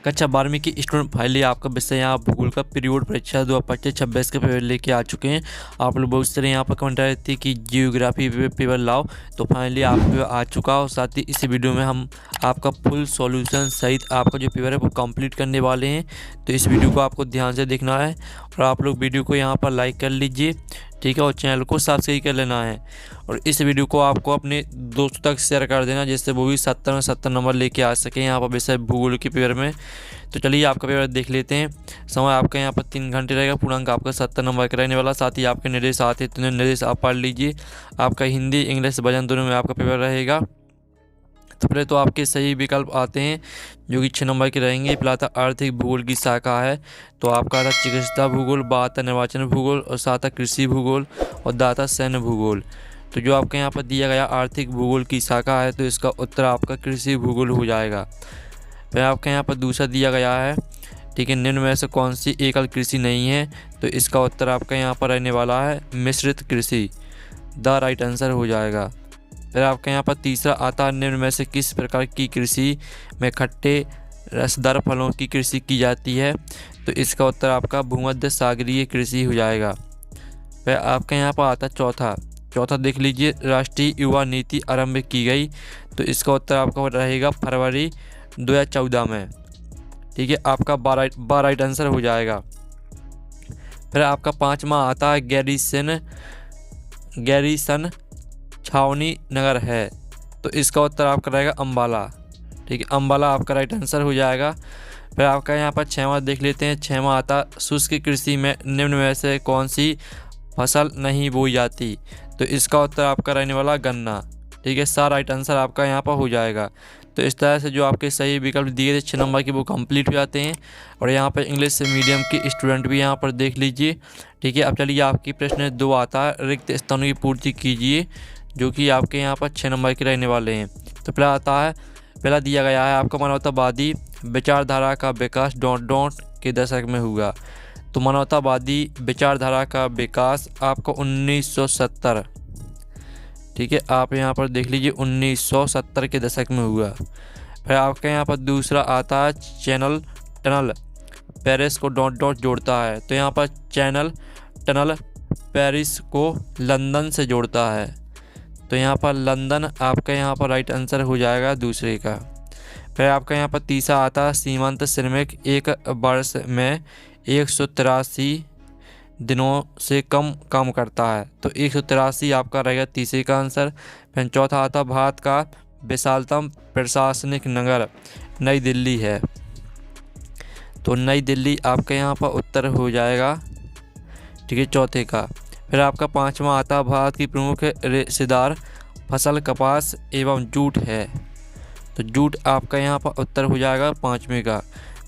कक्षा 12वीं की स्टूडेंट फाइनली आपका विषय यहाँ भूगोल का पीरियड परीक्षा 2025-26 के पेपर लेके आ चुके हैं। आप लोग बहुत सारे यहाँ पर कमेंट आ रहे थे कि जियोग्राफी पेपर लाओ, तो फाइनली आप पेपर आ चुका हो। साथ ही इस वीडियो में हम आपका फुल सॉल्यूशन सहित आपका जो पेपर है वो कंप्लीट करने वाले हैं। तो इस वीडियो को आपको ध्यान से देखना है और आप लोग वीडियो को यहाँ पर लाइक कर लीजिए, ठीक है, और चैनल को सब्सक्राइब कर लेना है। और इस वीडियो को आपको अपने दोस्तों तक शेयर कर देना, जिससे वो भी 70 में 70 नंबर लेके आ सकें यहाँ पर विषय भूगोल के पेपर में। तो चलिए आपका पेपर देख लेते हैं। समय आपका यहाँ पर 3 घंटे रहेगा। पूर्णांक आपका 70 नंबर का रहने वाला। साथ ही आपके निर्देश आते हैं तो निर्देश आप पढ़ लीजिए। आपका हिंदी इंग्लिश वजन दोनों में आपका पेपर रहेगा। तो पहले तो आपके सही विकल्प आते हैं जो कि 6 नंबर के रहेंगे। पहला था आर्थिक भूगोल की शाखा है, तो आपका आता चिकित्सा भूगोल, बात था निर्वाचन भूगोल, और साथ कृषि भूगोल, और दाता सैन्य भूगोल। तो जो आपके यहाँ पर दिया गया आर्थिक भूगोल की शाखा है, तो इसका उत्तर आपका कृषि भूगोल हो जाएगा। फिर आपके यहाँ पर दूसरा दिया गया है, ठीक है, निम्न में से कौन सी एकल कृषि नहीं है, तो इसका उत्तर आपका यहाँ पर रहने वाला है मिश्रित कृषि, द राइट आंसर हो जाएगा। फिर आपके यहाँ पर तीसरा आता है, निम्न में से किस प्रकार की कृषि में खट्टे रसदार फलों की कृषि की जाती है, तो इसका उत्तर आपका भूमध्य सागरीय कृषि हो जाएगा। फिर आपके यहाँ पर आता चौथा देख लीजिए, राष्ट्रीय युवा नीति आरंभ की गई, तो इसका उत्तर आपका रहेगा फरवरी 2014 में, ठीक है, आपका 12 राइट आंसर हो जाएगा। फिर आपका पाँचवा आता है गैरीसन छावनी नगर है, तो इसका उत्तर आपका रहेगा अम्बाला, ठीक है, अम्बाला आपका राइट आंसर हो जाएगा। फिर आपका यहाँ पर 6वां देख लेते हैं। 6वां आता शुष्क कृषि में निम्न में से कौन सी फसल नहीं बोई जाती, तो इसका उत्तर आपका रहने वाला गन्ना, ठीक है, सारा राइट आंसर आपका यहाँ पर हो जाएगा। तो इस तरह से जो आपके सही विकल्प दिए थे 6 नंबर के वो कंप्लीट हो जाते हैं। और यहाँ पर इंग्लिश मीडियम की स्टूडेंट भी यहाँ पर देख लीजिए, ठीक है। अब चलिए आपकी प्रश्न 2 आता है, रिक्त स्थानों की पूर्ति कीजिए, जो कि आपके यहाँ पर 6 नंबर के रहने वाले हैं। तो पहला आता है, पहला दिया गया है आपका मानवतावादी विचारधारा का विकास ... के दशक में हुआ। तो मानवतावादी विचारधारा का विकास आपको 1970, ठीक है, आप यहाँ पर देख लीजिए 1970 के दशक में हुआ। फिर आपके यहाँ पर दूसरा आता है, टनल पेरिस को ... जोड़ता है, तो यहाँ पर टनल पेरिस को लंदन से जोड़ता है, तो यहाँ पर लंदन आपका यहाँ पर राइट आंसर हो जाएगा दूसरे का। फिर आपका यहाँ पर तीसरा आता है, सीमांत श्रमिक एक वर्ष में 183 दिनों से कम काम करता है, तो 183 आपका रहेगा तीसरे का आंसर। फिर चौथा आता, भारत का विशालतम प्रशासनिक नगर नई दिल्ली है, तो नई दिल्ली आपका यहाँ पर उत्तर हो जाएगा, ठीक है, चौथे का। फिर आपका 5वां आता, भारत की प्रमुख रेशेदार फसल कपास एवं जूट है, तो जूट आपका यहाँ पर उत्तर हो जाएगा 5वें का।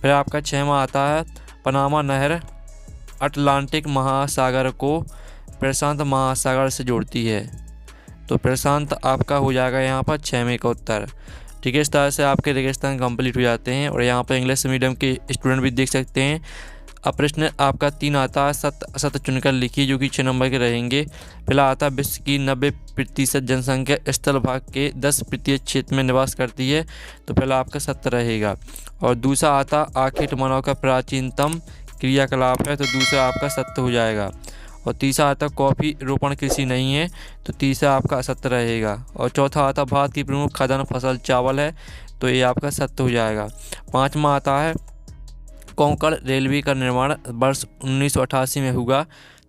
फिर आपका 6वां आता है, पनामा नहर अटलांटिक महासागर को प्रशांत महासागर से जोड़ती है, तो प्रशांत आपका हो जाएगा यहाँ पर 6वें का उत्तर, ठीक है। इस तरह से आपके रेगिस्तान कंप्लीट हो जाते हैं। और यहाँ पर इंग्लिश मीडियम के स्टूडेंट भी देख सकते हैं। अब प्रश्न आपका 3 आता है, सत्य चुनकर लिखिए, जो कि 6 नंबर के रहेंगे। पहला आता, विश्व की 90% जनसंख्या स्थल भाग के 10% क्षेत्र में निवास करती है, तो पहला आपका सत्य रहेगा। और दूसरा आता, आखिर मानव का प्राचीनतम क्रियाकलाप है, तो दूसरा आपका सत्य हो जाएगा। और तीसरा आता, कॉफी रोपण कृषि नहीं है, तो तीसरा आपका असत्य रहेगा। और चौथा आता, भारत की प्रमुख खाद्यान्न फसल चावल है, तो ये आपका सत्य हो जाएगा। 5वां आता है, कोंकण रेलवे का निर्माण वर्ष 1988 में हुआ,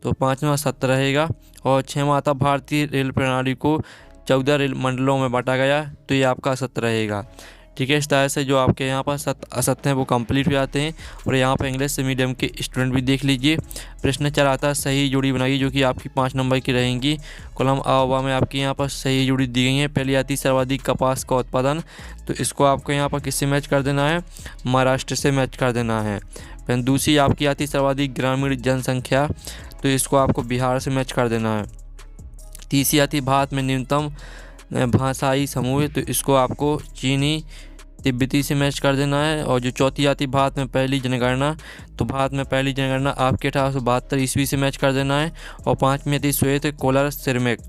तो 5वां सत्य रहेगा। और 6वां आता, भारतीय रेल प्रणाली को 14 रेल मंडलों में बांटा गया, तो ये आपका सत्य रहेगा, ठीक है। इस तरह से जो आपके यहाँ पर सत्य असत्य हैं वो कंप्लीट हो जाते हैं। और यहाँ पर इंग्लिश मीडियम के स्टूडेंट भी देख लीजिए। प्रश्न 4 आता है, सही जोड़ी बनाइए, जो कि आपकी 5 नंबर की रहेंगी। कॉलम आ में आपकी यहाँ पर सही जोड़ी दी गई है। पहली आती, सर्वाधिक कपास का उत्पादन, तो इसको आपको यहाँ पर किससे मैच कर देना है, महाराष्ट्र से मैच कर देना है। फिर दूसरी आपकी आती, सर्वाधिक ग्रामीण जनसंख्या, तो इसको आपको बिहार से मैच कर देना है। तीसरी आती, भारत में न्यूनतम भाषाई समूह, तो इसको आपको चीनी तिब्बती से मैच कर देना है। और जो चौथी आती, भारत में पहली जनगणना, तो भारत में पहली जनगणना आपके 1872 ईस्वी से मैच कर देना है। और 5वीं आती, श्वेत कोलर सिरमिक,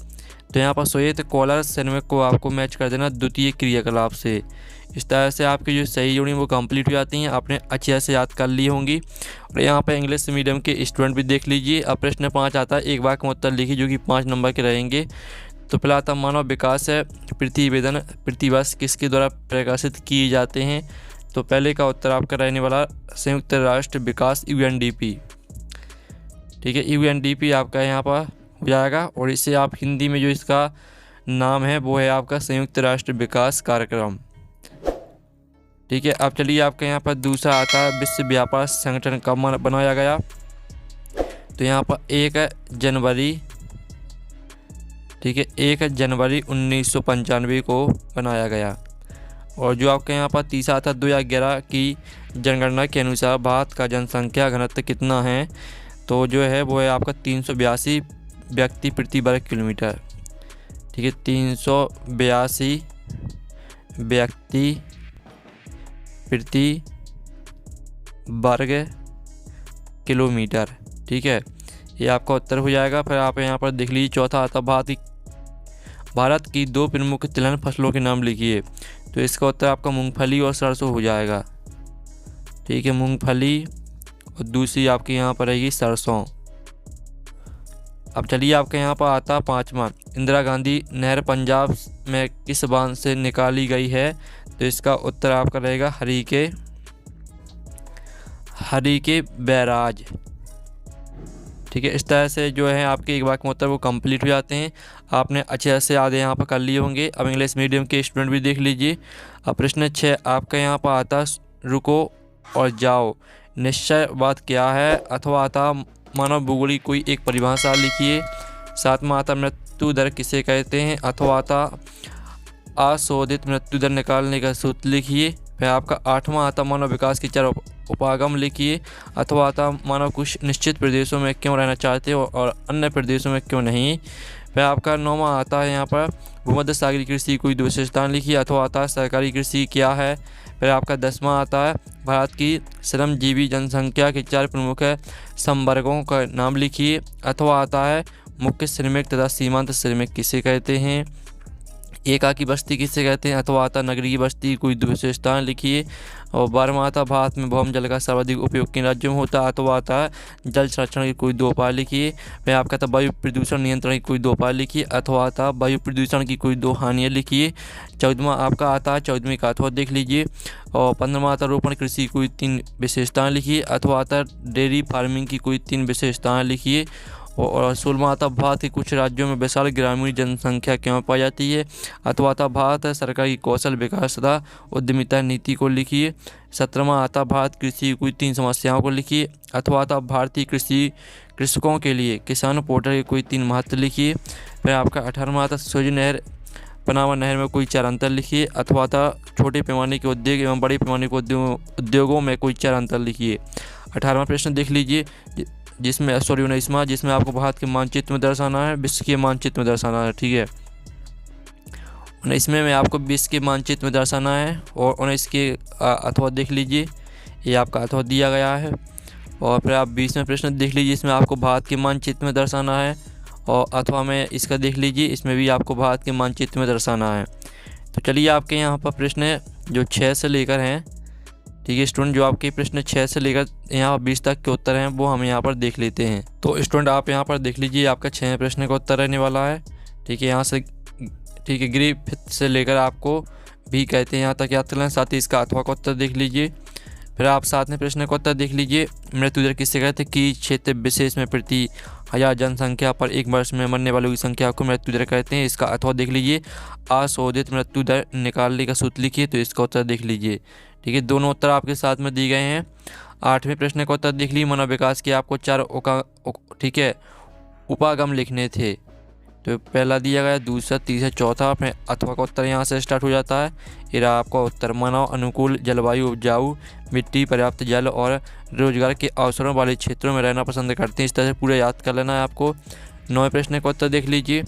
तो यहाँ पर श्वेत कोलर सिरमिक को आपको मैच कर देना द्वितीय क्रियाकलाप से, इस तरह से आपकी जो सही जोड़ी वो कंप्लीट हो जाती हैं, आपने अच्छे से याद कर ली होंगी। और यहाँ पर इंग्लिश मीडियम के स्टूडेंट भी देख लीजिए। अब प्रश्न 5 आता है, एक वाक्य में उत्तर लिखिए जो कि 5 नंबर के रहेंगे। तो पहला आता मानव विकास है प्रतिवेदन प्रतिवर्ष किसके द्वारा प्रकाशित किए जाते हैं। तो पहले का उत्तर आपका रहने वाला संयुक्त राष्ट्र विकास UNDP। ठीक है, UNDP आपका यहाँ पर हो जाएगा। और इसे आप हिंदी में जो इसका नाम है वो है आपका संयुक्त राष्ट्र विकास कार्यक्रम। ठीक है, अब चलिए आपका यहाँ पर दूसरा आता है विश्व व्यापार संगठन कब बनाया गया। तो यहाँ पर 1 जनवरी, ठीक है, 1 जनवरी 1995 को बनाया गया। और जो आपके यहाँ पर तीसरा था 2011 की जनगणना के अनुसार भारत का जनसंख्या घनत्व कितना है। तो जो है वो है आपका 382 व्यक्ति प्रति वर्ग किलोमीटर। ठीक है, 382 व्यक्ति प्रति वर्ग किलोमीटर। ठीक है, ये आपका उत्तर हो जाएगा। फिर आप यहाँ पर देख लीजिए चौथा आता भारत की 2 प्रमुख तिलहन फसलों के नाम लिखिए। तो इसका उत्तर आपका मूंगफली और सरसों हो जाएगा। ठीक है, मूंगफली और दूसरी आपकी यहाँ पर रहेगी सरसों। अब चलिए आपके यहाँ पर आता 5वां, इंदिरा गांधी नहर पंजाब में किस बांध से निकाली गई है। तो इसका उत्तर आपका रहेगा हरीके बैराज। ठीक है, इस तरह से जो है आपके एक वाक्य में उत्तर वो कंप्लीट हो जाते हैं। आपने अच्छे से आधे यहाँ पर कर लिए होंगे। अब इंग्लिश मीडियम के स्टूडेंट भी देख लीजिए। अब प्रश्न 6 आपका यहाँ पर आता रुको और जाओ निश्चयवाद क्या है। अथवा आता मानव भूगोल की कोई एक परिभाषा लिखिए। 7वां आता मृत्यु दर किसे कहते हैं। अथवा आता अशोधित मृत्यु दर निकालने का सूत्र लिखिए। फिर आपका 8वां आता मानव विकास के 4 उपागम लिखिए। अथवा आता मानव कुछ निश्चित प्रदेशों में क्यों रहना चाहते हो और अन्य प्रदेशों में क्यों नहीं। फिर आपका 9वां आता है यहाँ पर भूमध्य सागरीय कृषि कोई 2 विशेषताएं लिखिए। अथवा आता है सरकारी कृषि क्या है। फिर आपका 10वां आता है भारत की श्रमजीवी जनसंख्या के 4 प्रमुख संवर्गों का नाम लिखिए। अथवा आता है मुख्य श्रमिक तथा सीमांत श्रमिक किसे कहते हैं। एकाकी बस्ती किसे कहते हैं। अथवा आता नगरीय बस्ती कोई 2 विशेषताएं लिखिए। और 12वां आता भारत में भौम जल का सर्वाधिक उपयोग किन राज्यों में होता है। अथवा आता है जल संरक्षण के कोई 2 उपाय लिखिए। फिर आपका था वायु प्रदूषण नियंत्रण की कोई 2 उपाय लिखिए। अथवा आता वायु प्रदूषण की कोई 2 हानियाँ लिखिए। 14वां आपका आता है 14वीं का अथवा देख लीजिए। और 15वां आता रोपण कृषि कोई 3 विशेषताएँ लिखिए। अथवा आता डेयरी फार्मिंग की कोई 3 विशेषताएँ लिखिए। और 16वां आता भारत के कुछ राज्यों में विशाल ग्रामीण जनसंख्या क्यों पाई जाती है। अथवा आता भारत सरकारी कौशल विकास तथा उद्यमिता नीति को लिखिए। 17वां आता भारत कृषि की कोई 3 समस्याओं को लिखिए। अथवा आता भारतीय कृषकों के लिए किसान पोर्टल के कोई 3 महत्व लिखिए। फिर आपका 18वां आता सूर्य नहर पनामा नहर में कोई 4 अंतर लिखिए। अथवा आता छोटे पैमाने के उद्योग एवं बड़े पैमाने के उद्योगों में कोई 4 अंतर लिखिए। 18वां प्रश्न देख लीजिए जिसमें 19वां जिसमें आपको भारत के मानचित्र में दर्शाना है, विश्व के मानचित्र में दर्शाना है। ठीक है, 19वें में आपको विश्व के मानचित्र में दर्शाना है। और 19 के अथवा देख लीजिए, ये आपका अथवा दिया गया है। और फिर आप 20वें प्रश्न देख लीजिए, इसमें आपको भारत के मानचित्र में दर्शाना है। और अथवा में इसका देख लीजिए, इसमें भी आपको भारत के मानचित्र में दर्शाना है। तो चलिए आपके यहाँ पर प्रश्न जो 6 से लेकर हैं, ठीक है स्टूडेंट, जो आपके प्रश्न 6 से लेकर यहाँ 20 तक के उत्तर हैं वो हम यहाँ पर देख लेते हैं। तो स्टूडेंट आप यहाँ पर देख लीजिए, आपका 6वें प्रश्न का उत्तर रहने वाला है। ठीक है, यहाँ से ठीक है ग्रीफिथ से लेकर आपको भी कहते हैं यहाँ तक याद कर लें। साथ ही इसका अथवा का उत्तर देख लीजिए। फिर आप 7वें प्रश्न का उत्तर देख लीजिए, मृत्यु दर किससे कहते हैं कि क्षेत्र विशेष में प्रति 1000 जनसंख्या पर 1 वर्ष में मरने वालों की संख्या को मृत्यु दर कहते हैं। इसका अथवा देख लीजिए, अशोधित मृत्यु दर निकालने का सूत्र लिखिए। तो इसका उत्तर देख लीजिए। ठीक है, दोनों उत्तर आपके साथ में दिए गए हैं। 8वें प्रश्न का उत्तर देख लीजिए, मानव विकास के आपको 4 ठीक है उपागम लिखने थे। तो पहला दिया गया, दूसरा, तीसरा, चौथा। अपने अथवा का उत्तर यहाँ से स्टार्ट हो जाता है। ये रहा आपका उत्तर, मानव अनुकूल जलवायु, उपजाऊ मिट्टी, पर्याप्त जल और रोजगार के अवसरों वाले क्षेत्रों में रहना पसंद करते हैं। इस तरह से पूरा याद कर लेना है आपको। 9वें प्रश्न का उत्तर देख लीजिए,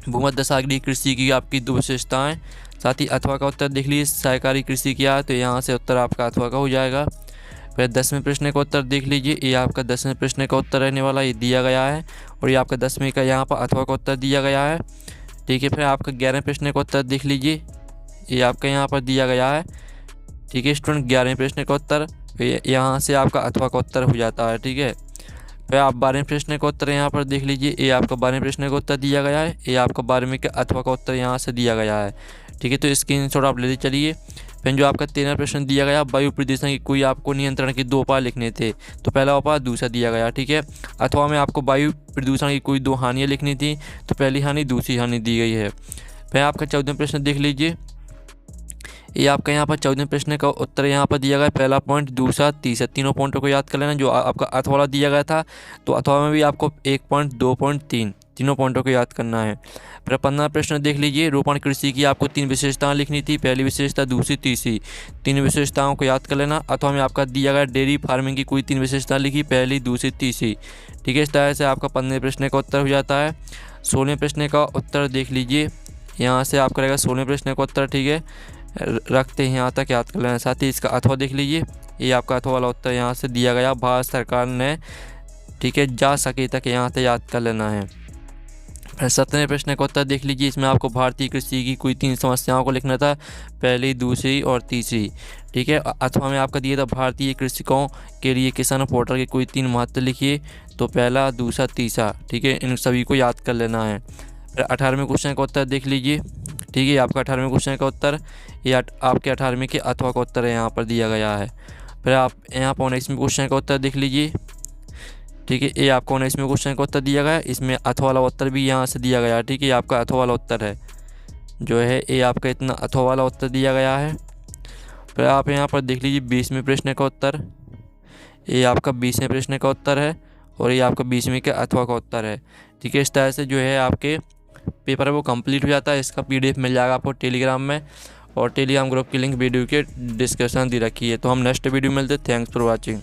भूमध्य सागरीय कृषि की आपकी 2 विशेषताएं। साथ ही अथवा का उत्तर देख लीजिए, सहकारी कृषि क्या है। तो यहाँ से उत्तर आपका अथवा का हो जाएगा। फिर 10वें प्रश्न का उत्तर देख लीजिए, ये आपका 10वें प्रश्न का उत्तर रहने वाला, ये दिया गया है। और ये आपका 10वें का यहाँ पर अथवा का उत्तर दिया गया है। ठीक है, फिर आपका 11वें प्रश्न का उत्तर देख लीजिए, ये आपका यहाँ पर दिया गया है। ठीक है स्टूडेंट, 11वें प्रश्न का उत्तर यहाँ से आपका अथवा का उत्तर हो जाता है। ठीक है, फिर आप 12वें प्रश्न का उत्तर यहाँ पर देख लीजिए। ये आपका 12वें प्रश्न का उत्तर दिया गया है। ये आपका 12वें के अथवा का उत्तर यहाँ से दिया गया है। ठीक है, तो स्क्रीनशॉट आप लेते चलिए। फिर जो आपका 13वां प्रश्न दिया गया, वायु प्रदूषण की कोई आपको नियंत्रण के 2 उपाय लिखने थे। तो पहला उपाय, दूसरा दिया गया। ठीक है, अथवा में आपको वायु प्रदूषण की कोई 2 हानियाँ लिखनी थी। तो पहली हानि, दूसरी हानि दी गई है। फिर आपका 14वां प्रश्न देख लीजिए। ये आपका यहाँ पर 14वें प्रश्न का उत्तर यहाँ पर दिया गया। पहला पॉइंट, दूसरा, तीसरा, तीनों पॉइंटों को याद कर लेना। जो आपका अथवा वाला दिया गया था, तो अथवा में भी आपको 1 पॉइंट, 2 पॉइंट, 3 तीनों पॉइंटों को याद करना है। फिर 15वां प्रश्न देख लीजिए। रोपण कृषि की आपको 3 विशेषताएं लिखनी थी। पहली विशेषता, दूसरी, तीसरी, 3 विशेषताओं को याद कर लेना। अथवा में आपका दिया गया डेयरी फार्मिंग की कोई 3 विशेषताएं लिखी, पहली, दूसरी, तीसरी। ठीक है, इस तरह से आपका 15वें प्रश्न का उत्तर हो जाता है। 16वें प्रश्न का उत्तर देख लीजिए। यहाँ से आपका रहेगा 16वें प्रश्न का उत्तर। ठीक है, रखते हैं यहाँ तक याद कर लेना। साथ ही इसका अथवा देख लीजिए। ये आपका अथवा वाला उत्तर यहाँ से दिया गया, भारत सरकार ने। ठीक है, जा सके तक यहाँ से याद कर लेना है। फिर 17वें प्रश्न का उत्तर देख लीजिए। इसमें आपको भारतीय कृषि की कोई 3 समस्याओं को लिखना था, पहली, दूसरी और तीसरी। ठीक है, अथवा में आपका दिया था भारतीय कृषकों के लिए किसान पोर्टल के कोई 3 महत्व लिखिए। तो पहला, दूसरा, तीसरा। ठीक है, इन सभी को याद कर लेना है। फिर 18वें क्वेश्चन का उत्तर देख लीजिए। ठीक है, आपका 18वें क्वेश्चन का उत्तर, ये आपके 18वें के अथवा का उत्तर है यहाँ पर दिया गया है। फिर आप यहाँ पर 19वें क्वेश्चन का उत्तर देख लीजिए। ठीक है, ये आपको 19वें क्वेश्चन का उत्तर दिया गया है। इसमें अथवा वाला उत्तर भी यहाँ से दिया गया है। ठीक है, ये आपका अथवा वाला उत्तर है जो है, ये आपका इतना अथवा वाला उत्तर दिया गया है। फिर आप यहाँ पर देख लीजिए 20वें प्रश्न का उत्तर। ये आपका 20वें प्रश्न का उत्तर है और ये आपका 20वें के अथवा का उत्तर है। ठीक है, इस तरह से जो है आपके पेपर है वो कंप्लीट हो जाता है। इसका PDF मिल जाएगा आपको टेलीग्राम में, और टेलीग्राम ग्रुप की लिंक वीडियो के डिस्क्रिप्शन दी रखी है। तो हम नेक्स्ट वीडियो मिलते हैं। Thanks for watching.